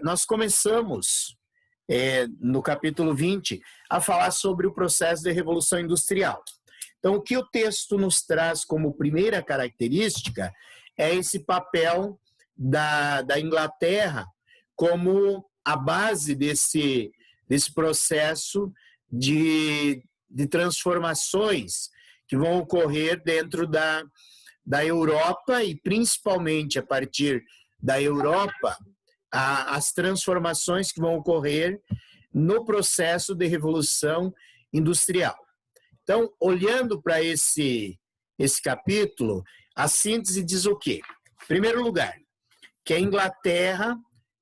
Nós começamos, no capítulo 20, a falar sobre o processo de Revolução Industrial. Então, o que o texto nos traz como primeira característica é esse papel da Inglaterra como a base desse processo de transformações que vão ocorrer dentro da Europa e, principalmente, a partir da Europa, as transformações que vão ocorrer no processo de revolução industrial. Então, olhando para esse capítulo, a síntese diz o quê? Em primeiro lugar, que a Inglaterra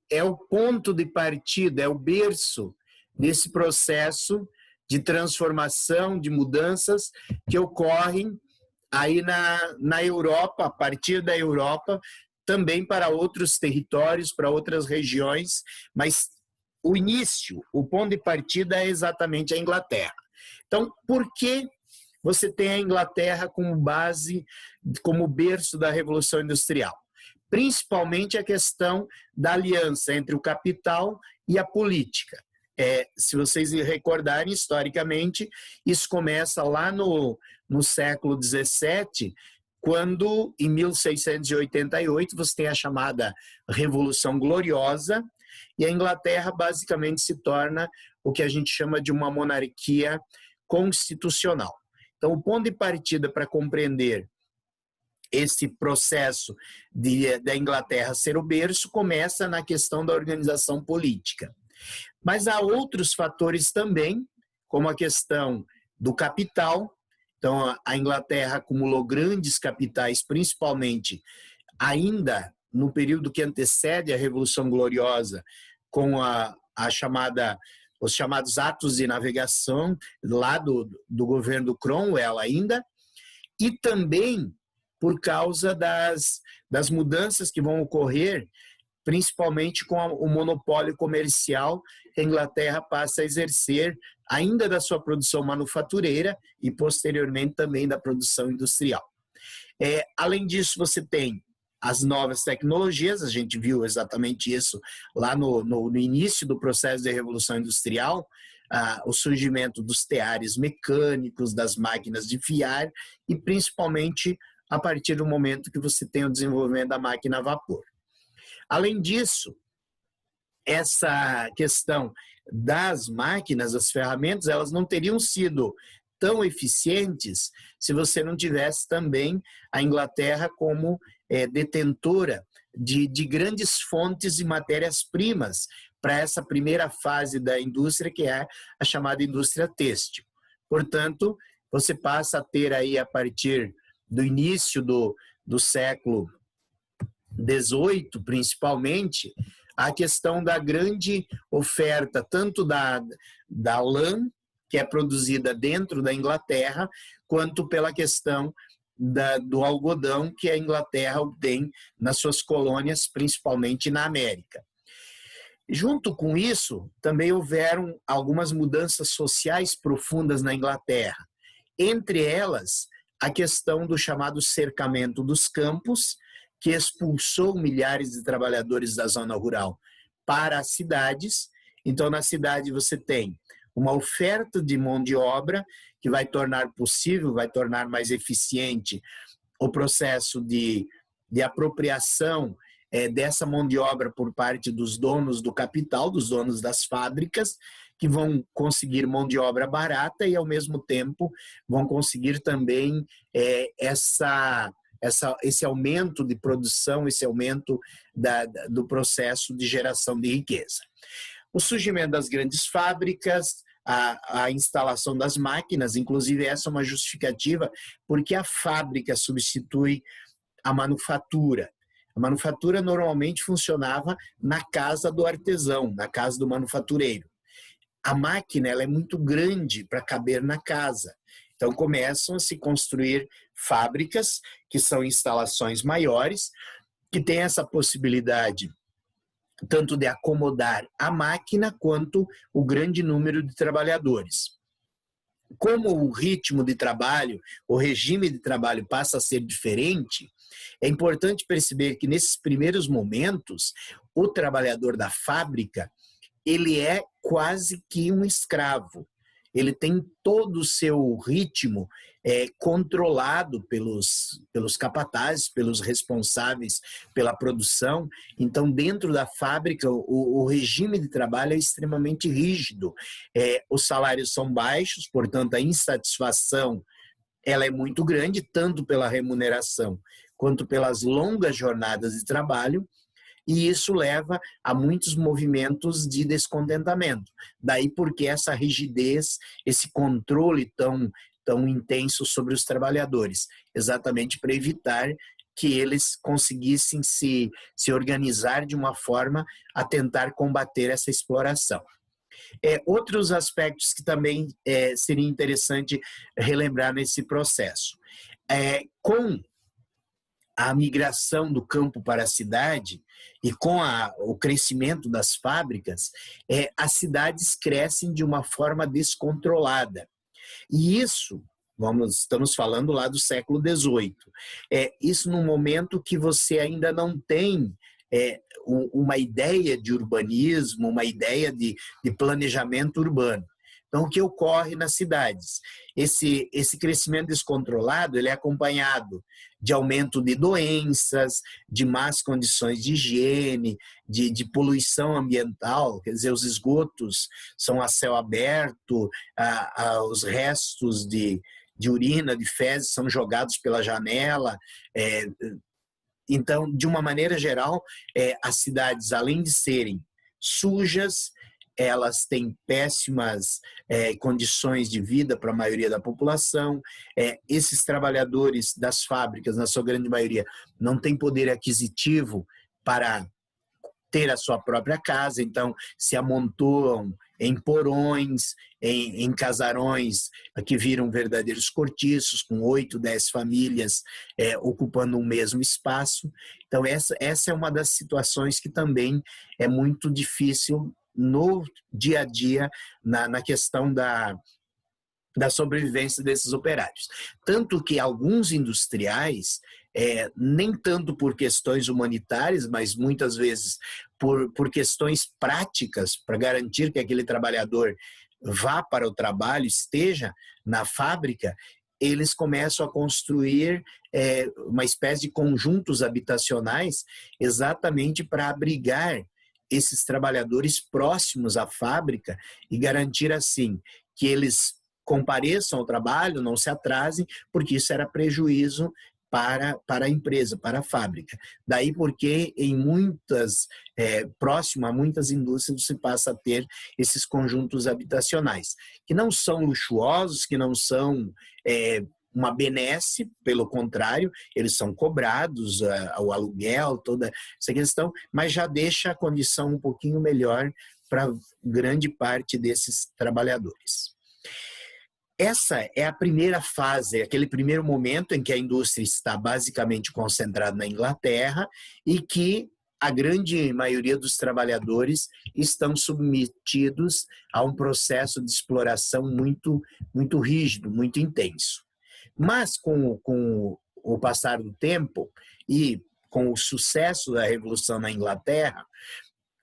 é o ponto de partida, é o berço desse processo de transformação, de mudanças que ocorrem aí na Europa, a partir da Europa, também para outros territórios, para outras regiões, mas o início, o ponto de partida é exatamente a Inglaterra. Então, por que você tem a Inglaterra como base, como berço da Revolução Industrial? Principalmente a questão da aliança entre o capital e a política. Se vocês recordarem, historicamente, isso começa lá no século XVII, quando, em 1688, você tem a chamada Revolução Gloriosa, e a Inglaterra basicamente se torna o que a gente chama de uma monarquia constitucional. Então, o ponto de partida para compreender esse processo da Inglaterra ser o berço começa na questão da organização política. Mas há outros fatores também, como a questão do capital. Então, a Inglaterra acumulou grandes capitais, principalmente ainda no período que antecede a Revolução Gloriosa, com os chamados atos de navegação, lá do governo Cromwell ainda, e também por causa das mudanças que vão ocorrer, principalmente com o monopólio comercial que a Inglaterra passa a exercer, ainda da sua produção manufatureira e, posteriormente, também da produção industrial. Além disso, você tem as novas tecnologias, a gente viu exatamente isso lá no início do processo de Revolução Industrial, o surgimento dos teares mecânicos, das máquinas de fiar e, principalmente, a partir do momento que você tem o desenvolvimento da máquina a vapor. Além disso, essa questão das máquinas, das ferramentas, elas não teriam sido tão eficientes se você não tivesse também a Inglaterra como detentora de grandes fontes de matérias-primas para essa primeira fase da indústria, que é a chamada indústria têxtil. Portanto, você passa a ter aí, a partir do início do século XVIII, principalmente, a questão da grande oferta, tanto da lã, que é produzida dentro da Inglaterra, quanto pela questão do algodão, que a Inglaterra obtém nas suas colônias, principalmente na América. Junto com isso, também houveram algumas mudanças sociais profundas na Inglaterra. Entre elas, a questão do chamado cercamento dos campos, que expulsou milhares de trabalhadores da zona rural para as cidades. Então, na cidade você tem uma oferta de mão de obra que vai tornar possível, vai tornar mais eficiente o processo de apropriação dessa mão de obra por parte dos donos do capital, dos donos das fábricas, que vão conseguir mão de obra barata e, ao mesmo tempo, vão conseguir também esse aumento de produção, esse aumento do processo de geração de riqueza. O surgimento das grandes fábricas, a instalação das máquinas, inclusive essa é uma justificativa, porque a fábrica substitui a manufatura. A manufatura normalmente funcionava na casa do artesão, na casa do manufatureiro. A máquina ela é muito grande para caber na casa. Então começam a se construir fábricas, que são instalações maiores, que têm essa possibilidade tanto de acomodar a máquina quanto o grande número de trabalhadores. Como o ritmo de trabalho, o regime de trabalho passa a ser diferente, É importante perceber que nesses primeiros momentos, o trabalhador da fábrica, ele é quase que um escravo. Ele tem todo o seu ritmo controlado pelos capatazes, pelos responsáveis pela produção. Então, dentro da fábrica, o regime de trabalho é extremamente rígido. Os salários são baixos, portanto, a insatisfação ela é muito grande, tanto pela remuneração quanto pelas longas jornadas de trabalho, e isso leva a muitos movimentos de descontentamento. Daí porque essa rigidez, esse controle tão intenso sobre os trabalhadores, exatamente para evitar que eles conseguissem se organizar de uma forma a tentar combater essa exploração. Outros aspectos que também seria interessante relembrar nesse processo. Com a migração do campo para a cidade e com o crescimento das fábricas, as cidades crescem de uma forma descontrolada. E isso, estamos falando lá do século XVIII, isso num momento que você ainda não tem uma ideia de urbanismo, uma ideia de planejamento urbano. Então, o que ocorre nas cidades? Esse crescimento descontrolado ele é acompanhado de aumento de doenças, de más condições de higiene, de poluição ambiental, quer dizer, os esgotos são a céu aberto, os restos de urina, de fezes são jogados pela janela. Então, de uma maneira geral, as cidades, além de serem sujas, elas têm péssimas condições de vida para a maioria da população. Esses trabalhadores das fábricas, na sua grande maioria, não têm poder aquisitivo para ter a sua própria casa, então se amontoam em porões, em casarões que viram verdadeiros cortiços, com 8, 10 famílias ocupando um mesmo espaço. Então essa é uma das situações que também é muito difícil no dia a dia, na questão da sobrevivência desses operários. Tanto que alguns industriais, nem tanto por questões humanitárias, mas muitas vezes por questões práticas, para garantir que aquele trabalhador vá para o trabalho, esteja na fábrica, eles começam a construir uma espécie de conjuntos habitacionais exatamente para abrigar esses trabalhadores próximos à fábrica e garantir assim que eles compareçam ao trabalho, não se atrasem, porque isso era prejuízo para a empresa, para a fábrica. Daí porque próximo a muitas indústrias se passa a ter esses conjuntos habitacionais, que não são luxuosos, que não são uma benesse, pelo contrário, eles são cobrados, o aluguel, toda essa questão, mas já deixa a condição um pouquinho melhor para grande parte desses trabalhadores. Essa é a primeira fase, aquele primeiro momento em que a indústria está basicamente concentrada na Inglaterra e que a grande maioria dos trabalhadores estão submetidos a um processo de exploração muito, muito rígido, muito intenso. Mas com o passar do tempo e com o sucesso da Revolução na Inglaterra,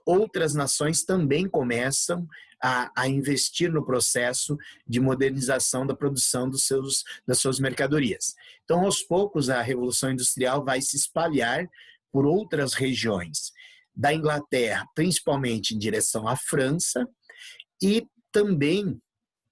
outras nações também começam a investir no processo de modernização da produção das suas mercadorias. Então, aos poucos, a Revolução Industrial vai se espalhar por outras regiões da Inglaterra, principalmente em direção à França, e também,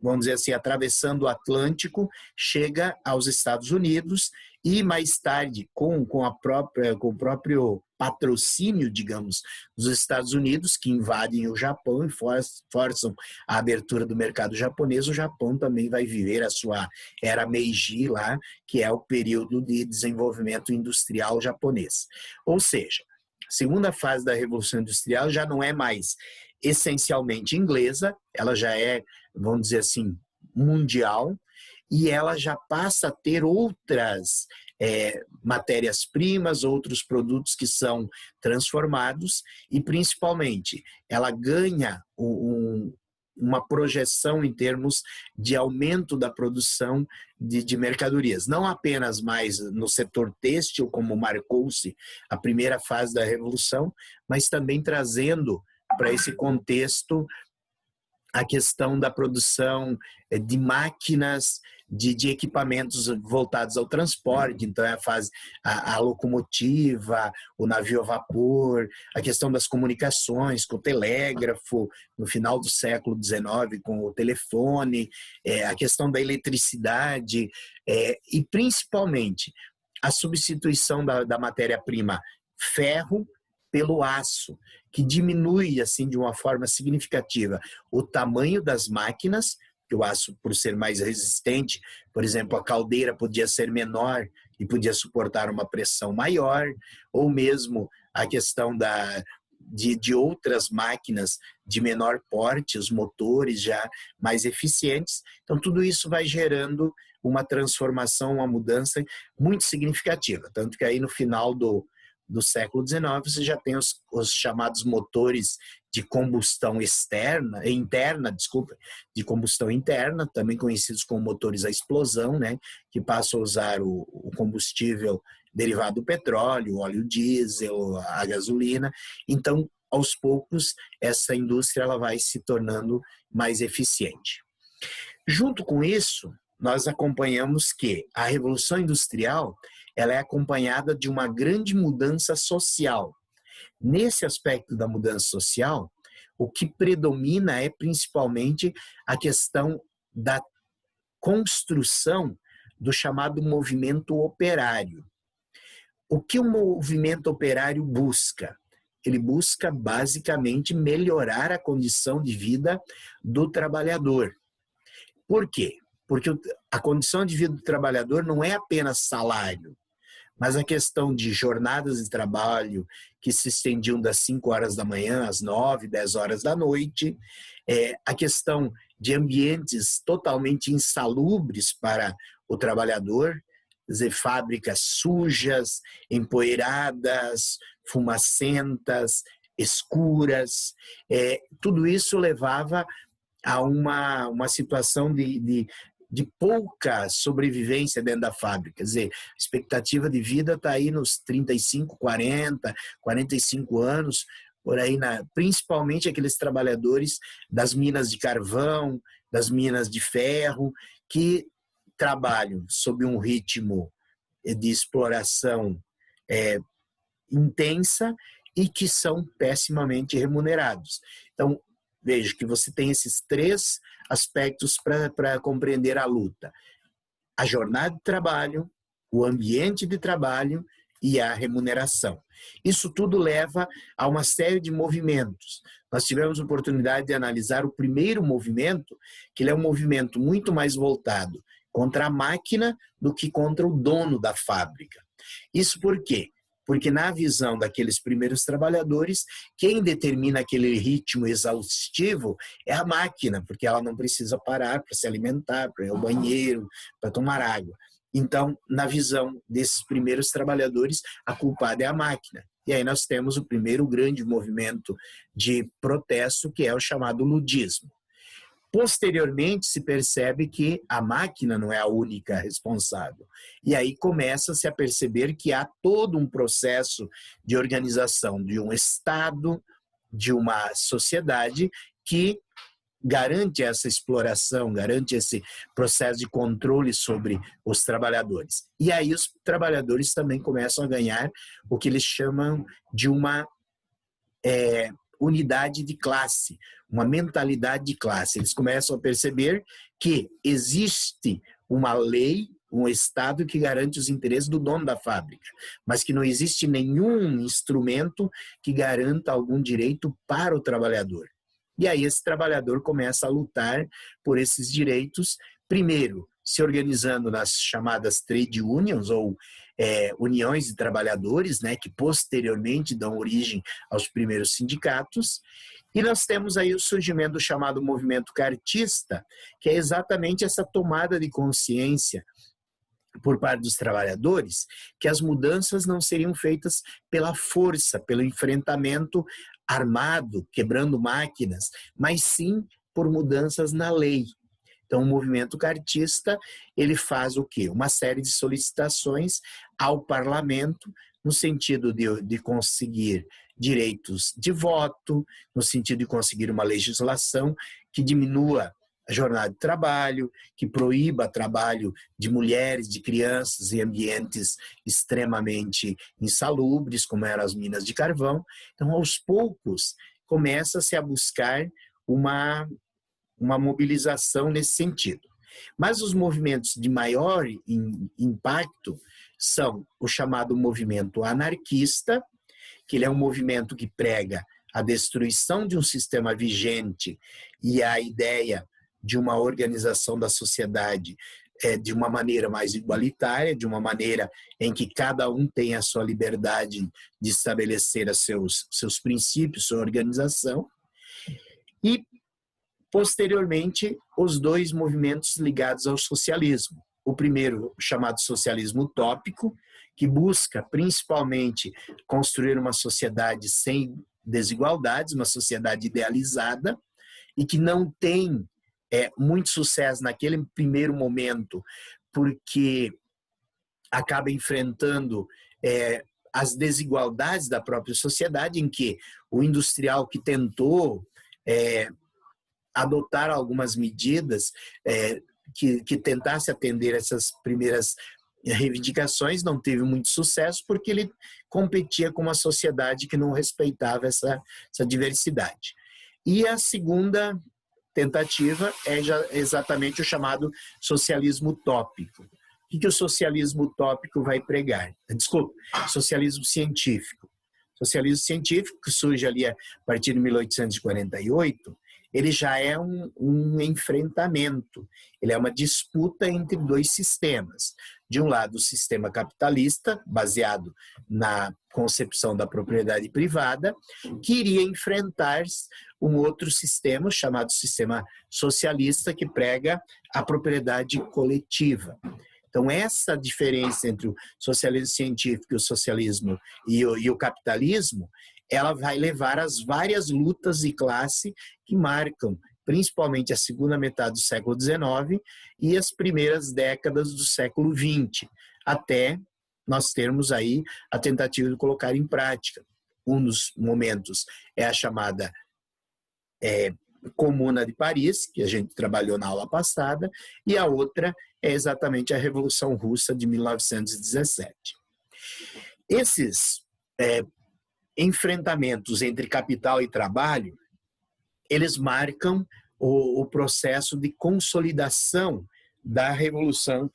vamos dizer assim, atravessando o Atlântico, chega aos Estados Unidos e mais tarde, com o próprio patrocínio, digamos, dos Estados Unidos, que invadem o Japão e forçam a abertura do mercado japonês, o Japão também vai viver a sua era Meiji lá, que é o período de desenvolvimento industrial japonês. Ou seja, a segunda fase da Revolução Industrial já não é mais essencialmente inglesa, ela já é, vamos dizer assim, mundial, e ela já passa a ter outras matérias-primas, outros produtos que são transformados e, principalmente, ela ganha uma projeção em termos de aumento da produção de mercadorias. Não apenas mais no setor têxtil, como marcou-se a primeira fase da Revolução, mas também trazendo para esse contexto a questão da produção de máquinas, de equipamentos voltados ao transporte, então é a fase, a locomotiva, o navio a vapor, a questão das comunicações com o telégrafo, no final do século XIX com o telefone, a questão da eletricidade, e principalmente a substituição da matéria-prima ferro pelo aço, que diminui assim de uma forma significativa o tamanho das máquinas, que o aço, por ser mais resistente, por exemplo, a caldeira podia ser menor e podia suportar uma pressão maior, ou mesmo a questão de outras máquinas de menor porte, os motores já mais eficientes. Então, tudo isso vai gerando uma transformação, uma mudança muito significativa. Tanto que aí no final do século XIX, você já tem os chamados motores de combustão interna, de combustão interna, também conhecidos como motores a explosão, né, que passam a usar o combustível derivado do petróleo, o óleo diesel, a gasolina. Então, aos poucos, essa indústria ela vai se tornando mais eficiente. Junto com isso, nós acompanhamos que a Revolução Industrial ela é acompanhada de uma grande mudança social. Nesse aspecto da mudança social, o que predomina é principalmente a questão da construção do chamado movimento operário. O que o movimento operário busca? Ele busca basicamente melhorar a condição de vida do trabalhador. Por quê? Porque a condição de vida do trabalhador não é apenas salário, mas a questão de jornadas de trabalho que se estendiam das 5 horas da manhã às 9, 10 horas da noite, a questão de ambientes totalmente insalubres para o trabalhador, quer dizer, fábricas sujas, empoeiradas, fumacentas, escuras, tudo isso levava a uma situação de pouca sobrevivência dentro da fábrica. Quer dizer, a expectativa de vida está aí nos 35, 40, 45 anos, por aí, principalmente aqueles trabalhadores das minas de carvão, das minas de ferro, que trabalham sob um ritmo de exploração intensa e que são pessimamente remunerados. Então, vejo que você tem esses 3 aspectos para compreender a luta: a jornada de trabalho, o ambiente de trabalho e a remuneração. Isso tudo leva a uma série de movimentos. Nós tivemos a oportunidade de analisar o primeiro movimento, que ele é um movimento muito mais voltado contra a máquina do que contra o dono da fábrica. Isso por quê? Porque na visão daqueles primeiros trabalhadores, quem determina aquele ritmo exaustivo é a máquina, porque ela não precisa parar para se alimentar, para ir ao banheiro, para tomar água. Então, na visão desses primeiros trabalhadores, a culpada é a máquina. E aí nós temos o primeiro grande movimento de protesto, que é o chamado ludismo. Posteriormente, se percebe que a máquina não é a única responsável. E aí começa-se a perceber que há todo um processo de organização de um Estado, de uma sociedade que garante essa exploração, garante esse processo de controle sobre os trabalhadores. E aí os trabalhadores também começam a ganhar o que eles chamam de uma unidade de classe, uma mentalidade de classe. Eles começam a perceber que existe uma lei, um Estado que garante os interesses do dono da fábrica, mas que não existe nenhum instrumento que garanta algum direito para o trabalhador. E aí esse trabalhador começa a lutar por esses direitos, primeiro se organizando nas chamadas trade unions, ou uniões de trabalhadores, né, que posteriormente dão origem aos primeiros sindicatos. E nós temos aí o surgimento do chamado movimento cartista, que é exatamente essa tomada de consciência por parte dos trabalhadores, que as mudanças não seriam feitas pela força, pelo enfrentamento armado, quebrando máquinas, mas sim por mudanças na lei. Então, o movimento cartista, ele faz o quê? Uma série de solicitações ao parlamento no sentido de conseguir direitos de voto, no sentido de conseguir uma legislação que diminua a jornada de trabalho, que proíba trabalho de mulheres, de crianças em ambientes extremamente insalubres, como eram as minas de carvão. Então, aos poucos, começa-se a buscar uma mobilização nesse sentido. Mas os movimentos de maior impacto são o chamado movimento anarquista, que ele é um movimento que prega a destruição de um sistema vigente e a ideia de uma organização da sociedade de uma maneira mais igualitária, de uma maneira em que cada um tem a sua liberdade de estabelecer seus princípios, sua organização. E, posteriormente, os dois movimentos ligados ao socialismo. O primeiro, chamado socialismo utópico, que busca principalmente construir uma sociedade sem desigualdades, uma sociedade idealizada, e que não tem muito sucesso naquele primeiro momento, porque acaba enfrentando as desigualdades da própria sociedade, em que o industrial que tentou adotar algumas medidas que tentasse atender essas primeiras reivindicações não teve muito sucesso, porque ele competia com uma sociedade que não respeitava essa diversidade. E a segunda tentativa é exatamente o chamado socialismo utópico. O que o socialismo utópico vai pregar? Desculpa, socialismo científico. Socialismo científico, que surge ali a partir de 1848, ele já é um enfrentamento, ele é uma disputa entre dois sistemas. De um lado, o sistema capitalista, baseado na concepção da propriedade privada, que iria enfrentar um outro sistema, chamado sistema socialista, que prega a propriedade coletiva. Então, essa diferença entre o socialismo científico e o socialismo e o capitalismo, ela vai levar às várias lutas de classe que marcam principalmente a segunda metade do século XIX e as primeiras décadas do século XX, até nós termos aí a tentativa de colocar em prática. Um dos momentos é a chamada Comuna de Paris, que a gente trabalhou na aula passada, e a outra é exatamente a Revolução Russa de 1917. Esses enfrentamentos entre capital e trabalho, eles marcam o processo de consolidação da Revolução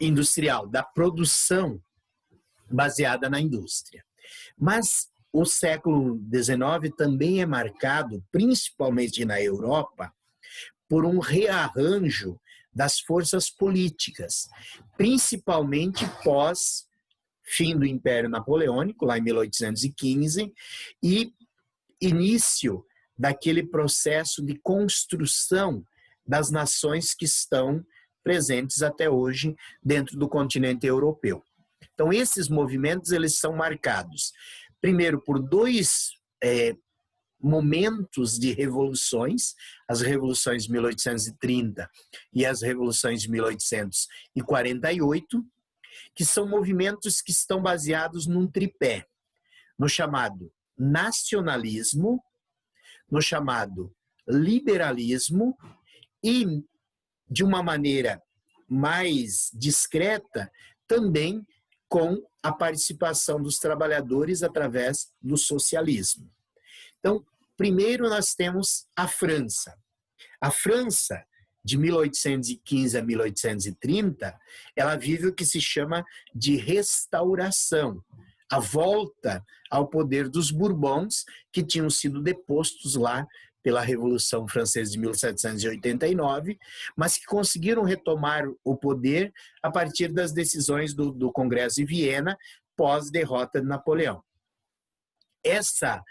Industrial, da produção baseada na indústria. Mas o século XIX também é marcado, principalmente na Europa, por um rearranjo das forças políticas, principalmente pós fim do Império Napoleônico, lá em 1815, e início daquele processo de construção das nações que estão presentes até hoje dentro do continente europeu. Então, esses movimentos, eles são marcados, primeiro, por dois momentos de revoluções, as revoluções de 1830 e as revoluções de 1848, que são movimentos que estão baseados num tripé, no chamado nacionalismo, no chamado liberalismo e, de uma maneira mais discreta, também com a participação dos trabalhadores através do socialismo. Então, primeiro nós temos a França. A França, de 1815 a 1830, ela vive o que se chama de restauração, a volta ao poder dos Bourbons, que tinham sido depostos lá pela Revolução Francesa de 1789, mas que conseguiram retomar o poder a partir das decisões do Congresso de Viena, pós-derrota de Napoleão. Essa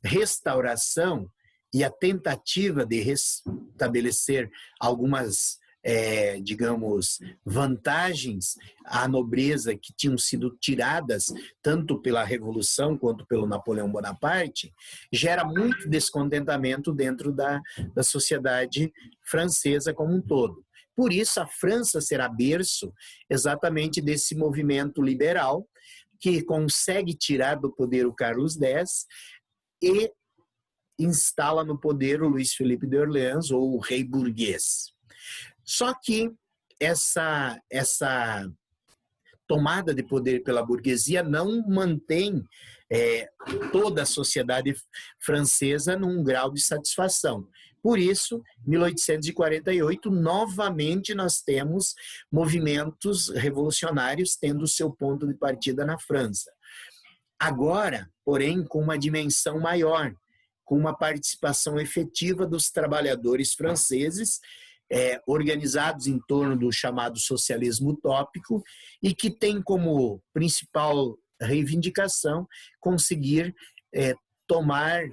restauração e a tentativa de restabelecer algumas digamos, vantagens à nobreza que tinham sido tiradas tanto pela Revolução quanto pelo Napoleão Bonaparte, gera muito descontentamento dentro da sociedade francesa como um todo. Por isso, a França será berço exatamente desse movimento liberal que consegue tirar do poder o Carlos X e instala no poder o Luís Felipe de Orleans, ou o rei burguês. Só que essa tomada de poder pela burguesia não mantém toda a sociedade francesa num grau de satisfação. Por isso, em 1848, novamente nós temos movimentos revolucionários tendo seu ponto de partida na França. Agora, porém, com uma dimensão maior, com uma participação efetiva dos trabalhadores franceses, organizados em torno do chamado socialismo utópico e que tem como principal reivindicação conseguir tomar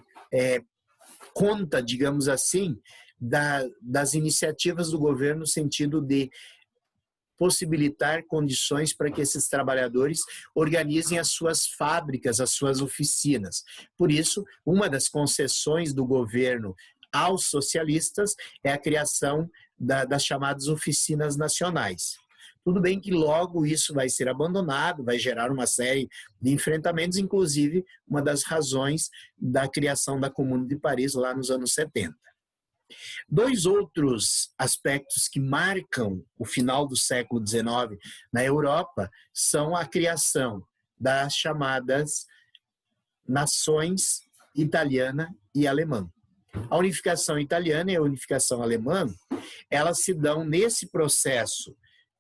conta, digamos assim, das iniciativas do governo no sentido de possibilitar condições para que esses trabalhadores organizem as suas fábricas, as suas oficinas. Por isso, uma das concessões do governo aos socialistas é a criação das chamadas oficinas nacionais. Tudo bem que logo isso vai ser abandonado, vai gerar uma série de enfrentamentos, inclusive uma das razões da criação da Comuna de Paris lá nos anos 70. Dois outros aspectos que marcam o final do século XIX na Europa são a criação das chamadas nações italiana e alemã. A unificação italiana e a unificação alemã, elas se dão nesse processo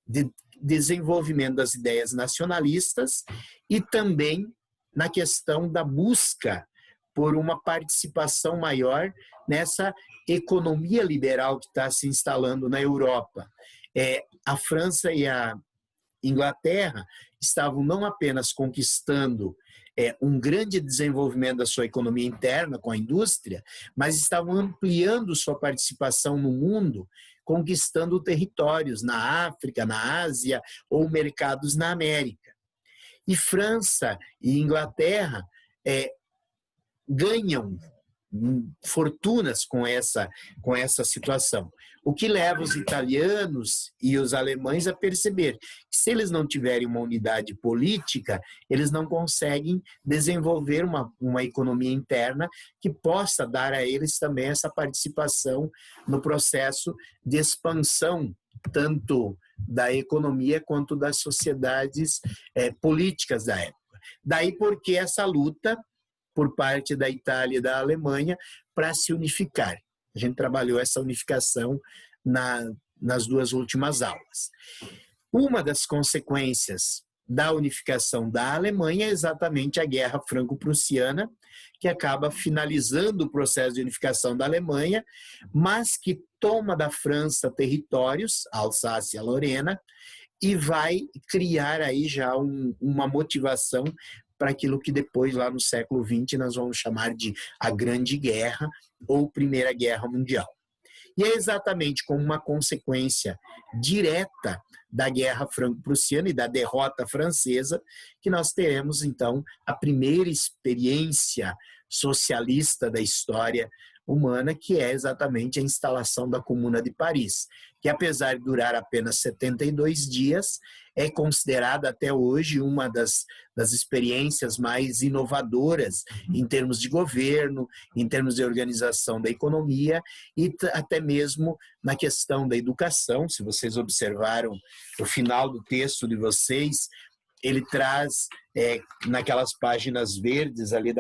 de desenvolvimento das ideias nacionalistas e também na questão da busca por uma participação maior nessa economia liberal que está se instalando na Europa. A França e a Inglaterra estavam não apenas conquistando um grande desenvolvimento da sua economia interna com a indústria, mas estavam ampliando sua participação no mundo, conquistando territórios na África, na Ásia ou mercados na América. E França e Inglaterra ganham fortunas com essa situação. O que leva os italianos e os alemães a perceber que se eles não tiverem uma unidade política, eles não conseguem desenvolver uma economia interna que possa dar a eles também essa participação no processo de expansão, tanto da economia quanto das sociedades políticas da época. Daí porque essa luta por parte da Itália e da Alemanha para se unificar. A gente trabalhou essa unificação nas duas últimas aulas. Uma das consequências da unificação da Alemanha é exatamente a Guerra Franco-Prussiana, que acaba finalizando o processo de unificação da Alemanha, mas que toma da França territórios, a Alsácia e a Lorena, e vai criar aí já uma motivação para aquilo que depois, lá no século XX, nós vamos chamar de a Grande Guerra ou Primeira Guerra Mundial. E é exatamente como uma consequência direta da Guerra Franco-Prussiana e da derrota francesa que nós teremos, então, a primeira experiência socialista da história humana, que é exatamente a instalação da Comuna de Paris, que apesar de durar apenas 72 dias, é considerada até hoje uma das experiências mais inovadoras em termos de governo, em termos de organização da economia e até mesmo na questão da educação. Se vocês observaram o final do texto de vocês, ele traz naquelas páginas verdes ali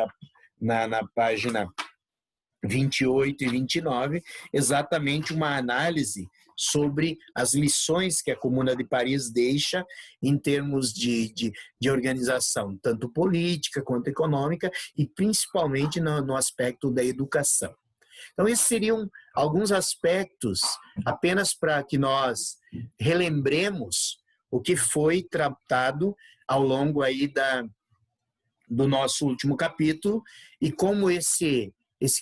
na página 28 e 29, exatamente uma análise sobre as lições que a Comuna de Paris deixa em termos de organização, tanto política quanto econômica, e principalmente no aspecto da educação. Então, esses seriam alguns aspectos, apenas para que nós relembremos o que foi tratado ao longo aí do nosso último capítulo e como esse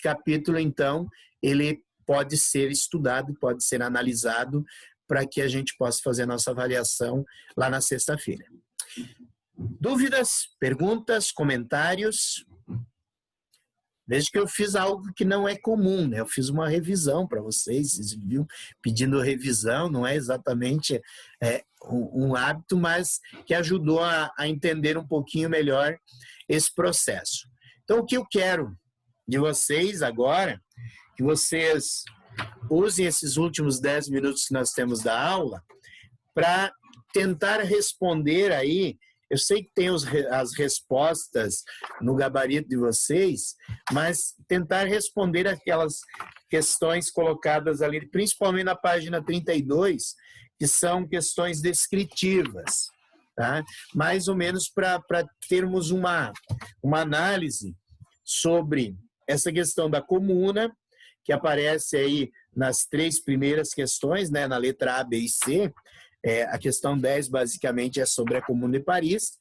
capítulo, então, ele pode ser estudado, pode ser analisado para que a gente possa fazer a nossa avaliação lá na sexta-feira. Dúvidas, perguntas, comentários? Veja que eu fiz algo que não é comum, né? Eu fiz uma revisão para vocês viram, pedindo revisão, não é exatamente um hábito, mas que ajudou a entender um pouquinho melhor esse processo. Então, o que eu quero de vocês agora, que vocês usem esses últimos 10 minutos que nós temos da aula para tentar responder aí. Eu sei que tem as respostas no gabarito de vocês, mas tentar responder aquelas questões colocadas ali, principalmente na página 32, que são questões descritivas, tá? Mais ou menos para termos uma análise sobre essa questão da comuna, que aparece aí nas 3 primeiras questões, né, na letra A, B e C. A questão 10, basicamente, é sobre a Comuna de Paris.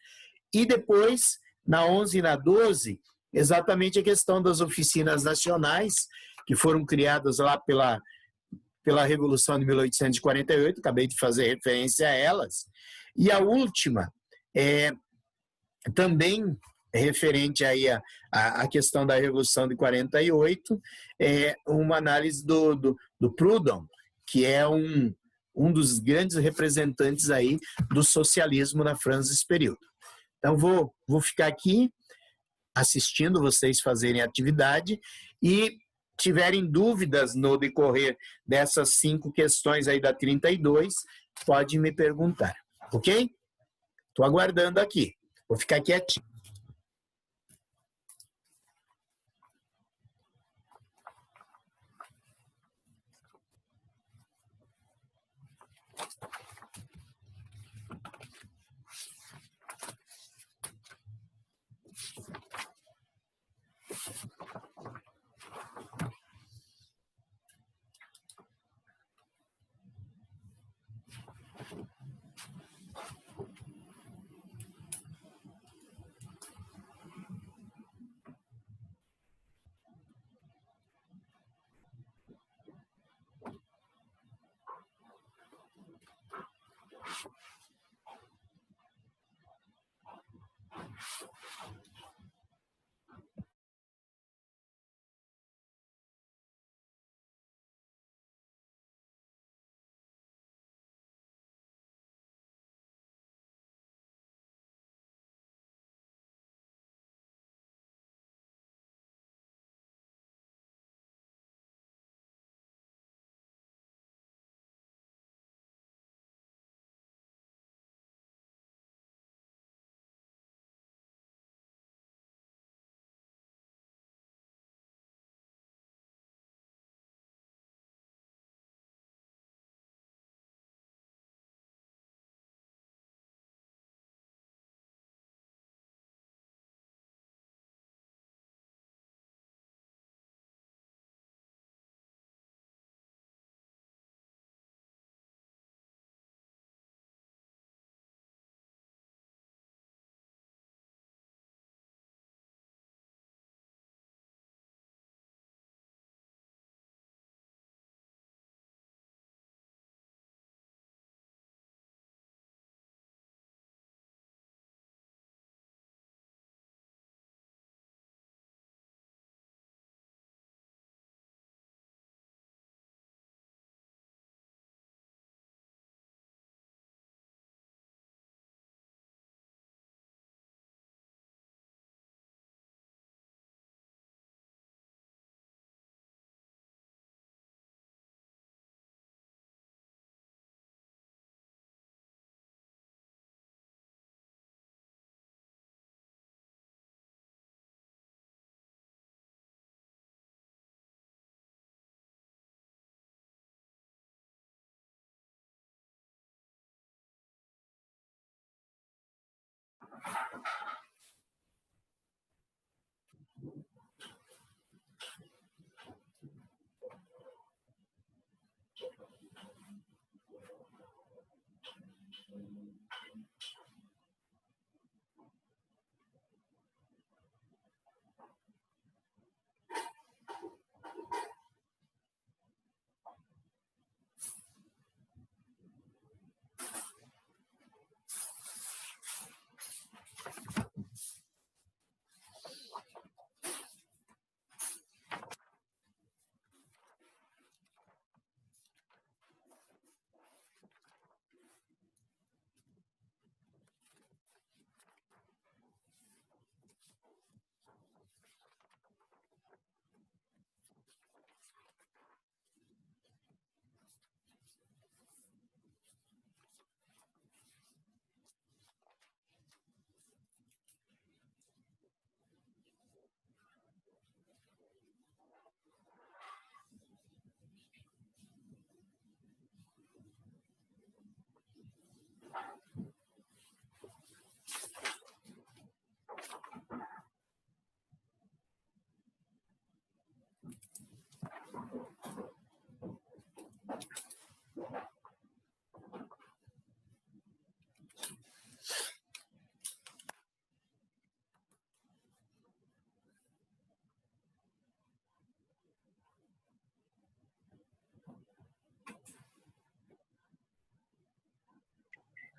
E depois, na 11 e na 12, exatamente a questão das oficinas nacionais, que foram criadas lá pela Revolução de 1848, acabei de fazer referência a elas. E a última, também referente aí à questão da Revolução de 48, uma análise do Proudhon, que é um dos grandes representantes aí do socialismo na França nesse período. Então, vou ficar aqui assistindo vocês fazerem a atividade e tiverem dúvidas no decorrer dessas 5 questões aí da 32, pode me perguntar, ok? Estou aguardando aqui. Vou ficar quietinho.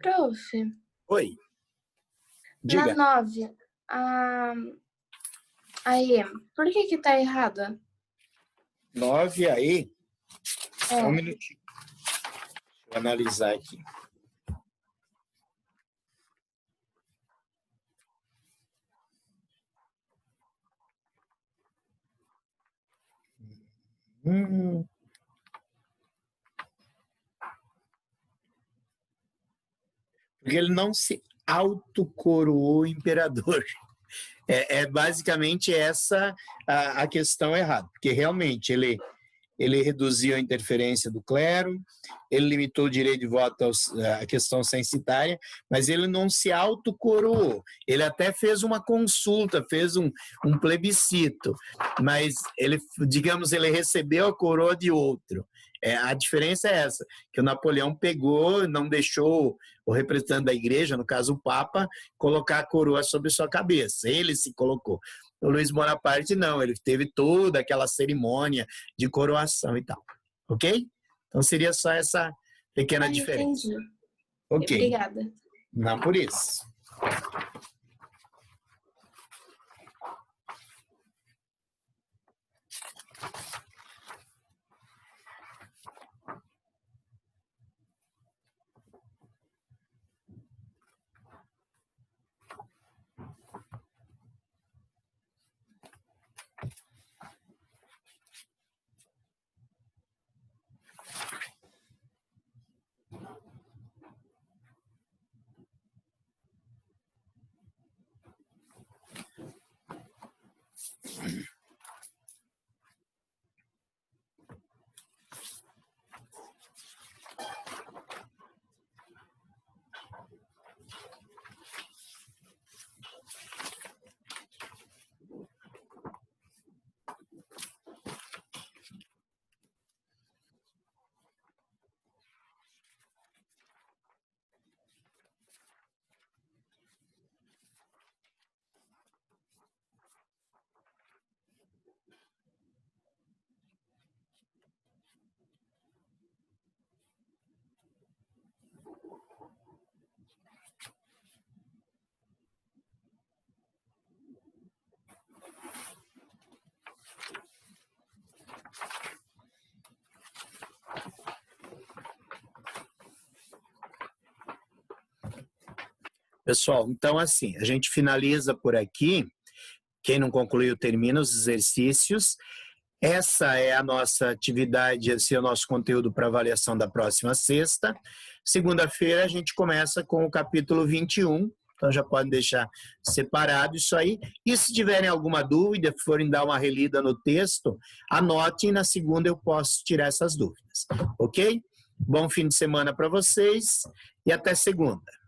Prof, Oi. na Diga. 9, aí, por que tá errada? 9 aí. Só um É, minutinho. Deixa eu analisar aqui. Porque ele não se autocoroou imperador. É basicamente essa a questão errada, porque realmente ele reduziu a interferência do clero, ele limitou o direito de voto à questão censitária, mas ele não se autocoroou. Ele até fez uma consulta, fez um plebiscito, mas ele, digamos, ele recebeu a coroa de outro. A diferença é essa, que o Napoleão pegou, não deixou o representante da igreja, no caso o Papa, colocar a coroa sobre sua cabeça. Ele se colocou. O Luiz Bonaparte não, ele teve toda aquela cerimônia de coroação e tal. Ok? Então seria só essa pequena diferença. entendi. Ok. Obrigada. Não por isso. Pessoal, então assim, a gente finaliza por aqui. Quem não concluiu, termina os exercícios. Essa é a nossa atividade, esse é o nosso conteúdo para avaliação da próxima sexta. Segunda-feira a gente começa com o capítulo 21, então já podem deixar separado isso aí. E se tiverem alguma dúvida, forem dar uma relida no texto, anotem, na segunda eu posso tirar essas dúvidas, ok? Bom fim de semana para vocês e até segunda.